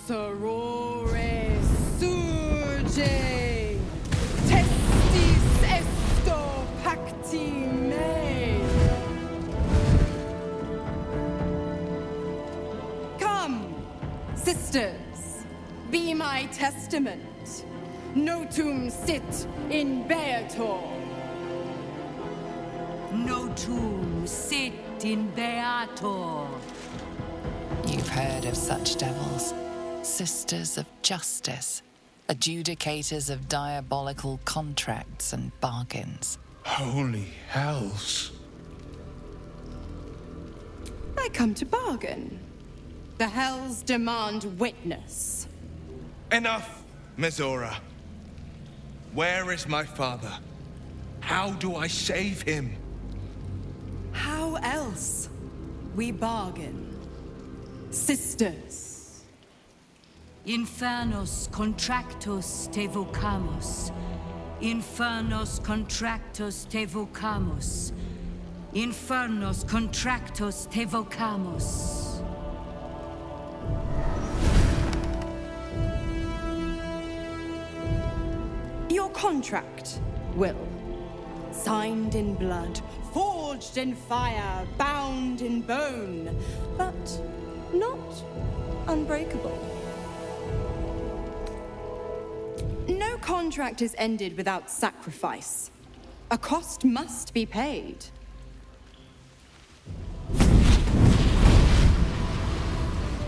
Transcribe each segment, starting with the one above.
sorore surge, testis esto pacti me. Come, sisters, be my testament. Notum sit in beator. Notum sit in beator. You've heard of such devils. Sisters of justice. Adjudicators of diabolical contracts and bargains. Holy hells. I come to bargain. The hells demand witness. Enough, Mizora. Where is my father? How do I save him? How else? We bargain. Sisters. Infernos contractus te vocamus. Infernos contractus te vocamus. Infernos contractus te vocamus. Your contract, Wyll. Signed in blood, forged in fire, bound in bone, but not unbreakable. No contract is ended without sacrifice. A cost must be paid.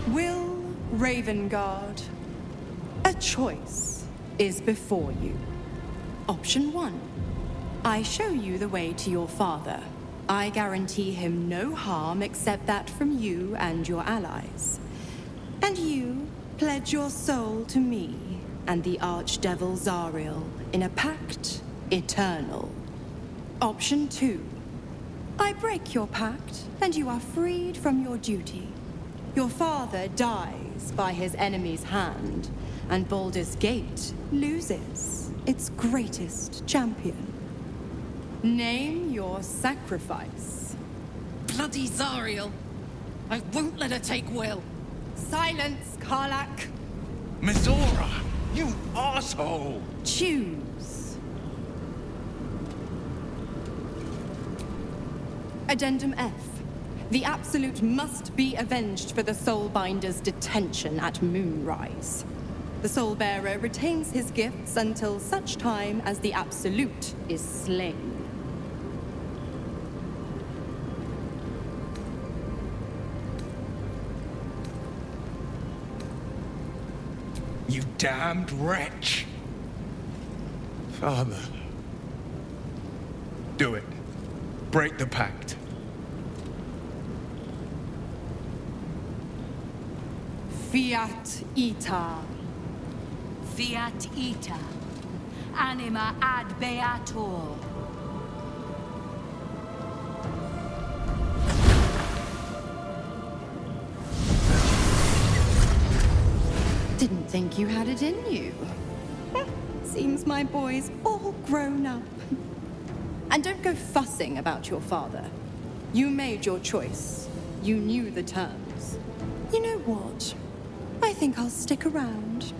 Wyll Ravengard, a choice is before you. Option 1. I show you the way to your father. I guarantee him no harm except that from you and your allies. And you pledge your soul to me and the archdevil Zariel in a pact eternal. Option 2. I break your pact and you are freed from your duty. Your father dies by his enemy's hand, and Baldur's Gate loses its greatest champion. Name your sacrifice. Bloody Zariel. I won't let her take Wyll. Silence, Karlach. Mizora, you asshole! Choose. Addendum F. The Absolute must be avenged for the Soulbinder's detention at Moonrise. The Soulbearer retains his gifts until such time as the Absolute is slain. You damned wretch! Father. Do it. Break the pact. Fiat ita. Fiat ita. Anima ad beator. Didn't think you had it in you. Seems my boy's all grown up. And don't go fussing about your father. You made your choice. You knew the terms. You know what? I think I'll stick around.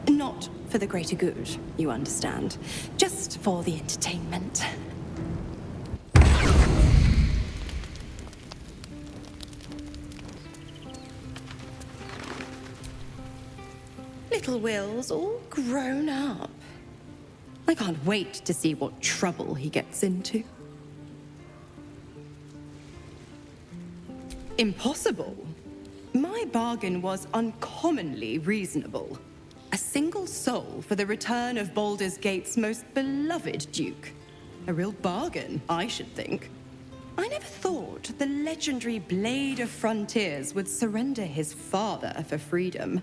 Not for the greater good, you understand. Just for the entertainment. Little Wyll's all grown up. I can't wait to see what trouble he gets into. Impossible. My bargain was uncommonly reasonable. A single soul for the return of Baldur's Gate's most beloved Duke. A real bargain, I should think. I never thought the legendary Blade of Frontiers would surrender his father for freedom.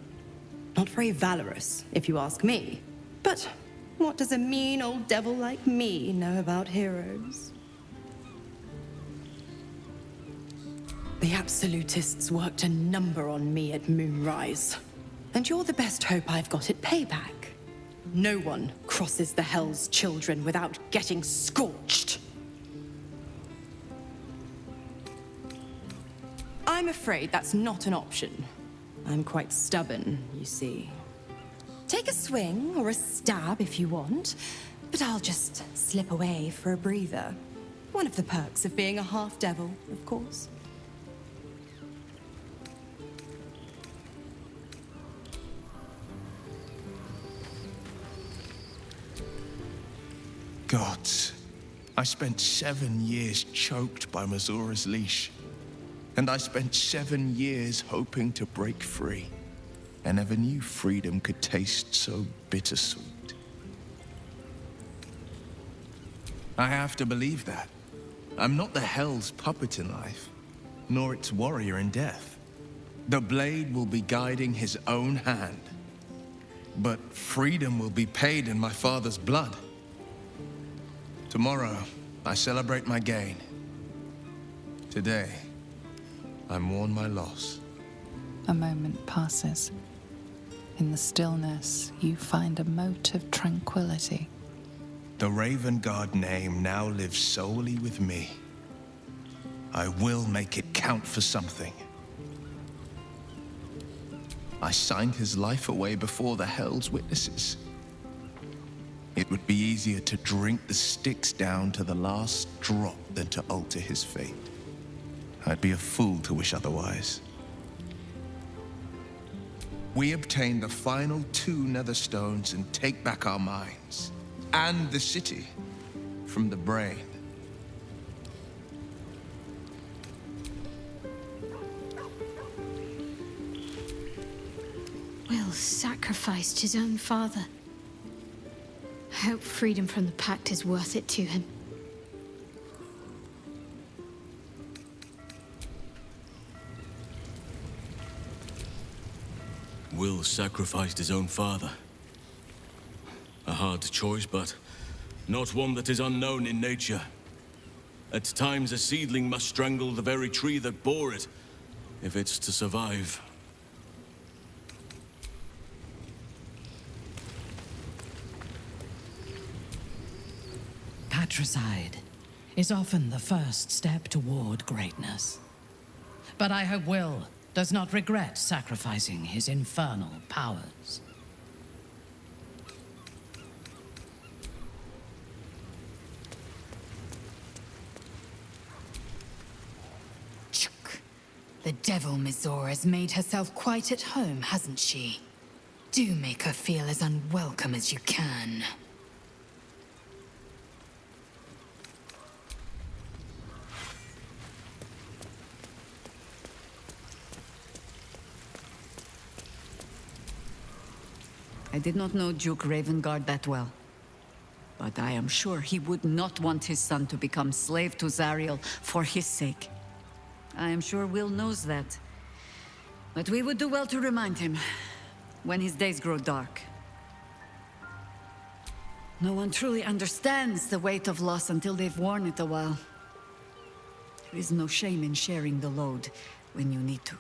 Not very valorous, if you ask me. But what does a mean old devil like me know about heroes? The Absolutists worked a number on me at Moonrise. And you're the best hope I've got at payback. No one crosses the Hell's Children without getting scorched. I'm afraid that's not an option. I'm quite stubborn, you see. Take a swing or a stab if you want, but I'll just slip away for a breather. One of the perks of being a half-devil, of course. Gods, I spent 7 years choked by Mizora's leash. And I spent 7 years hoping to break free. I never knew freedom could taste so bittersweet. I have to believe that. I'm not the Hell's puppet in life, nor its warrior in death. The blade will be guiding his own hand. But freedom will be paid in my father's blood. Tomorrow, I celebrate my gain. Today, I mourn my loss. A moment passes. In the stillness, you find a mote of tranquility. The Raven Guard name now lives solely with me. I will make it count for something. I signed his life away before the Hell's witnesses. It would be easier to drink the sticks down to the last drop than to alter his fate. I'd be a fool to wish otherwise. We obtain the final 2 nether stones and take back our minds, and the city, from the brain. Wyll sacrificed his own father. I hope freedom from the Pact is worth it to him. Wyll sacrificed his own father. A hard choice, but not one that is unknown in nature. At times, a seedling must strangle the very tree that bore it, if it's to survive. Patricide is often the first step toward greatness. But I hope Wyll does not regret sacrificing his infernal powers. Chuk. The devil Mizora's made herself quite at home, hasn't she? Do make her feel as unwelcome as you can. I did not know Duke Ravengard that well. But I am sure he would not want his son to become slave to Zariel for his sake. I am sure Wyll knows that. But we would do well to remind him, when his days grow dark. No one truly understands the weight of loss until they've worn it a while. There is no shame in sharing the load when you need to.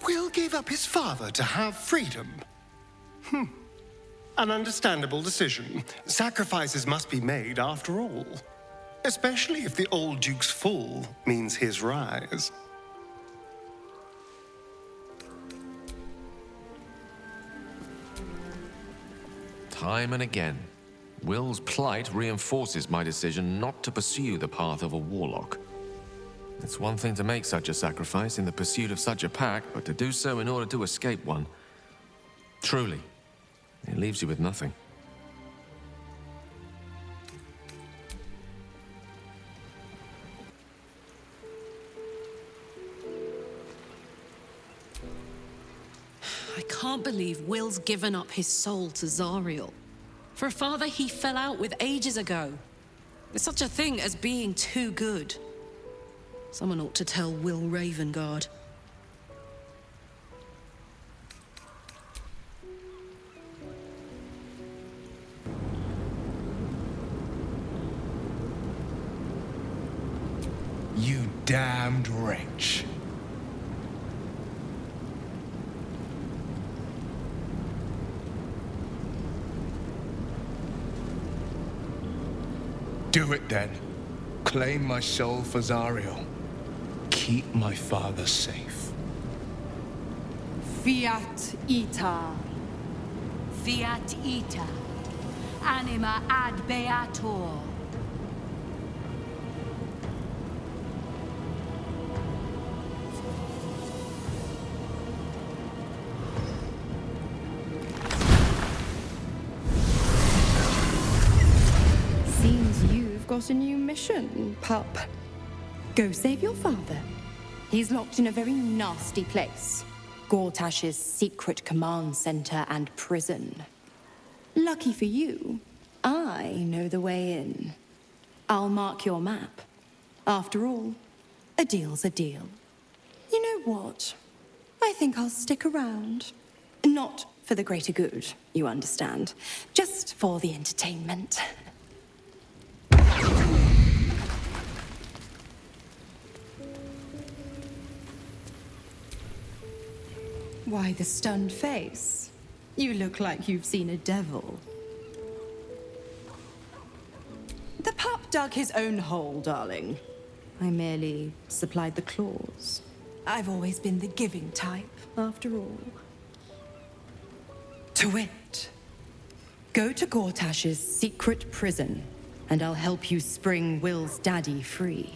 Wyll gave up his father to have freedom. An understandable decision. Sacrifices must be made after all. Especially if the old Duke's fall means his rise. Time and again, Wyll's plight reinforces my decision not to pursue the path of a warlock. It's one thing to make such a sacrifice in the pursuit of such a pact, but to do so in order to escape one. Truly, it leaves you with nothing. I can't believe Wyll's given up his soul to Zariel. For a father he fell out with ages ago. There's such a thing as being too good. Someone ought to tell Wyll Ravengard. You damned wretch. Do it then. Claim my soul for Zariel. Keep my father safe. Fiat ita. Fiat ita. Anima ad beator. Seems you've got a new mission, pup. Go save your father. He's locked in a very nasty place. Gortash's secret command center and prison. Lucky for you, I know the way in. I'll mark your map. After all, a deal's a deal. You know what? I think I'll stick around. Not for the greater good, you understand. Just for the entertainment. Why the stunned face? You look like you've seen a devil. The pup dug his own hole, darling. I merely supplied the claws. I've always been the giving type, after all. To wit, go to Gortash's secret prison, and I'll help you spring Wyll's daddy free.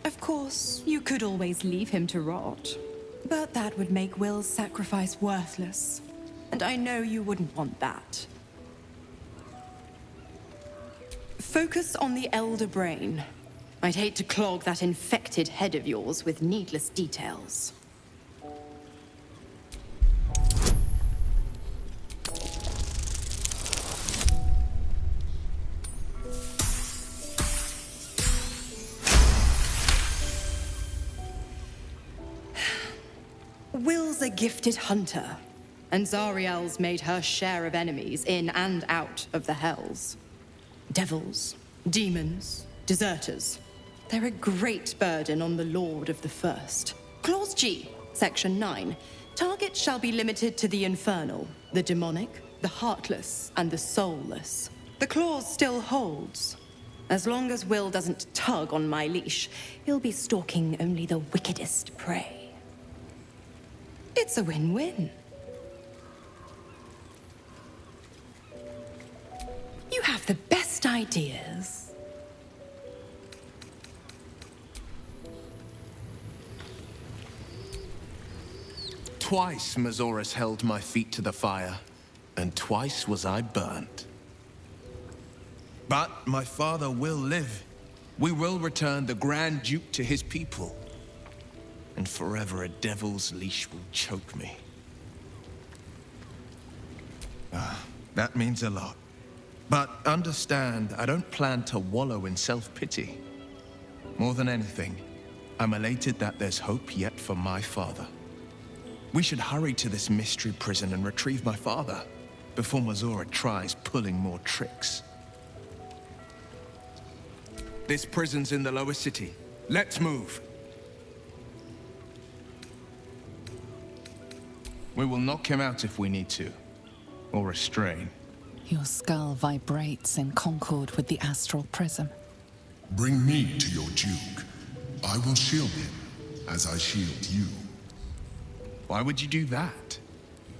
Of course, you could always leave him to rot. But that would make Wyll's sacrifice worthless. And I know you wouldn't want that. Focus on the Elder Brain. I'd hate to clog that infected head of yours with needless details. Wyll's a gifted hunter, and Zariel's made her share of enemies in and out of the Hells. Devils, demons, deserters. They're a great burden on the Lord of the First. Clause G, Section 9. Targets shall be limited to the infernal, the demonic, the heartless, and the soulless. The clause still holds. As long as Wyll doesn't tug on my leash, he'll be stalking only the wickedest prey. It's a win-win. You have the best ideas. Twice Mizora's held my feet to the fire, and twice was I burnt. But my father will live. We will return the Grand Duke to his people. And forever a devil's leash will choke me. That means a lot. But understand, I don't plan to wallow in self-pity. More than anything, I'm elated that there's hope yet for my father. We should hurry to this mystery prison and retrieve my father, before Mizora tries pulling more tricks. This prison's in the lower city. Let's move. We will knock him out if we need to, or restrain. Your skull vibrates in concord with the astral prism. Bring me to your Duke. I will shield him, as I shield you. Why would you do that?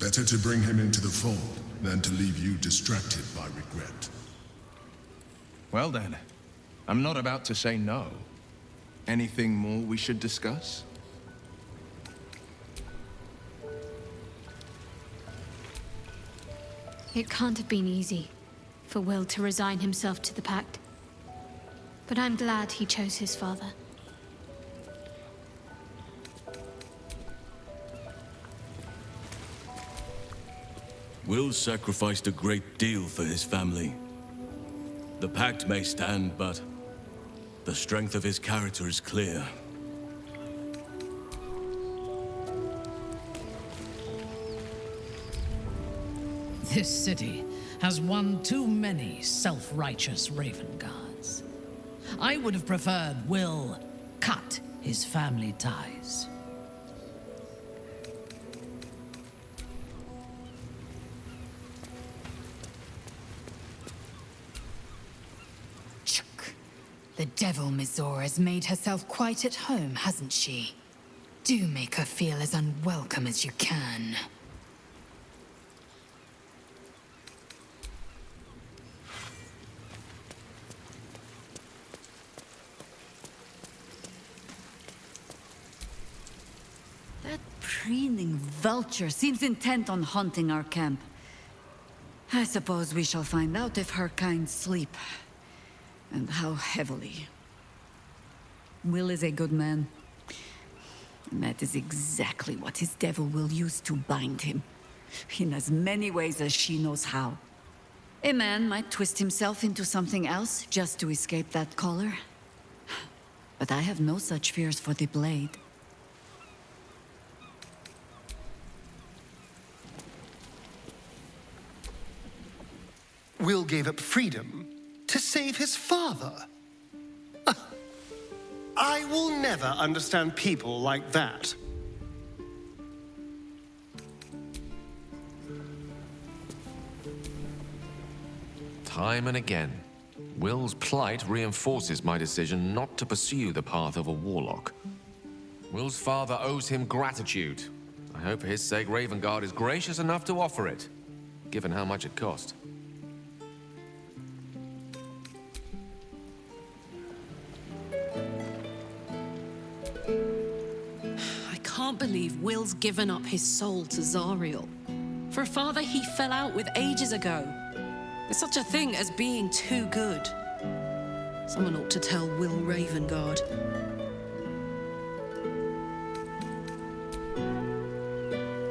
Better to bring him into the fold than to leave you distracted by regret. Well then, I'm not about to say no. Anything more we should discuss? It can't have been easy for Wyll to resign himself to the Pact. But I'm glad he chose his father. Wyll sacrificed a great deal for his family. The Pact may stand, but the strength of his character is clear. This city has one too many self-righteous Raven Guards. I would have preferred Wyll cut his family ties. The devil Mizora's made herself quite at home, hasn't she? Do make her feel as unwelcome as you can. That preening vulture seems intent on haunting our camp. I suppose we shall find out if her kind sleep, and how heavily. Wyll is a good man, and that is exactly what his devil will use to bind him, in as many ways as she knows how. A man might twist himself into something else just to escape that collar, but I have no such fears for the blade. Wyll gave up freedom to save his father. I will never understand people like that. Time and again, Wyll's plight reinforces my decision not to pursue the path of a warlock. Wyll's father owes him gratitude. I hope for his sake Ravengard is gracious enough to offer it, given how much it cost. I can't believe Wyll's given up his soul to Zariel. For a father he fell out with ages ago. There's such a thing as being too good. Someone ought to tell Wyll Ravengard.